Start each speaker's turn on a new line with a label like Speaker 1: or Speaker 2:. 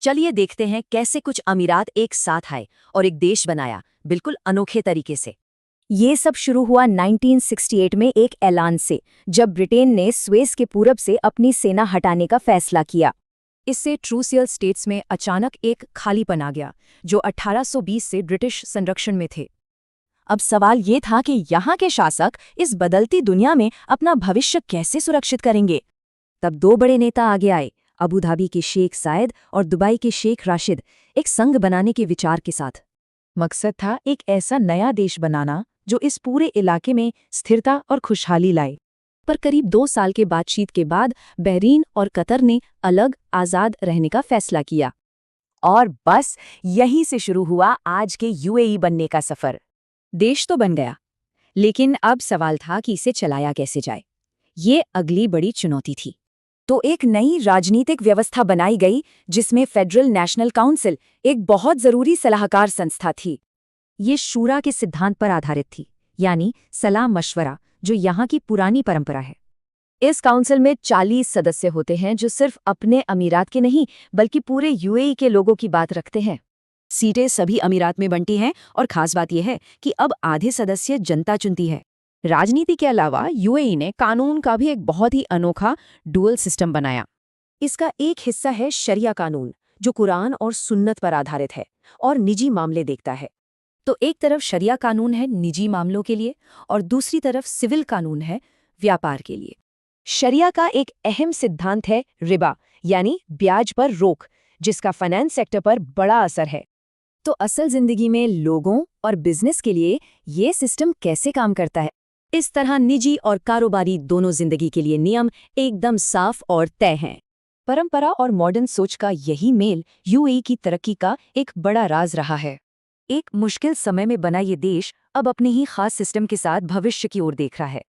Speaker 1: चलिए देखते हैं कैसे कुछ अमीरात एक साथ आए और एक देश बनाया, बिल्कुल अनोखे तरीके से।
Speaker 2: ये सब शुरू हुआ 1968 में एक ऐलान से, जब ब्रिटेन ने स्वेज के पूरब से अपनी सेना हटाने का फैसला किया।
Speaker 3: इससे ट्रूसियल स्टेट्स में अचानक एक खालीपन आ गया, जो 1820 से ब्रिटिश संरक्षण में थे।
Speaker 2: अब सवाल ये था कि यहाँ के शासक इस बदलती दुनिया में अपना भविष्य कैसे सुरक्षित करेंगे। तब दो बड़े नेता आगे आए, अबू धाबी के शेख जायद और दुबई के शेख राशिद, एक संघ बनाने के विचार के साथ। मकसद था एक ऐसा नया देश बनाना जो इस पूरे इलाके में स्थिरता और खुशहाली लाए। पर करीब 2 साल के बातचीत के बाद बहरीन और कतर ने अलग आज़ाद रहने का फैसला किया। और बस यहीं से शुरू हुआ आज के यूएई बनने का सफ़र। देश तो बन गया, लेकिन अब सवाल था कि इसे चलाया कैसे जाए। ये अगली बड़ी चुनौती थी। तो एक नई राजनीतिक व्यवस्था बनाई गई, जिसमें फेडरल नेशनल काउंसिल एक बहुत ज़रूरी सलाहकार संस्था थी। ये शूरा के सिद्धांत पर आधारित थी, यानी सलाह मशवरा, जो यहाँ की पुरानी परंपरा है। इस काउंसिल में 40 सदस्य होते हैं जो सिर्फ अपने अमीरात के नहीं बल्कि पूरे यूएई के लोगों की बात रखते हैं। सीटें सभी अमीरात में बंटी हैं और खास बात यह है कि अब आधे सदस्य जनता चुनती है। राजनीति के अलावा यूएई ने कानून का भी एक बहुत ही अनोखा डुअल सिस्टम बनाया। इसका एक हिस्सा है शरिया कानून, जो कुरान और सुन्नत पर आधारित है और निजी मामले देखता है। तो एक तरफ शरिया कानून है निजी मामलों के लिए और दूसरी तरफ सिविल कानून है व्यापार के लिए। शरिया का एक अहम सिद्धांत है रिबा, यानी ब्याज पर रोक, जिसका फाइनेंस सेक्टर पर बड़ा असर है। तो असल जिंदगी में लोगों और बिजनेस के लिए ये सिस्टम कैसे काम करता है? इस तरह निजी और कारोबारी दोनों जिंदगी के लिए नियम एकदम साफ और तय हैं। परंपरा और मॉडर्न सोच का यही मेल यूएई की तरक्की का एक बड़ा राज रहा है। एक मुश्किल समय में बना ये देश अब अपने ही खास सिस्टम के साथ भविष्य की ओर देख रहा है।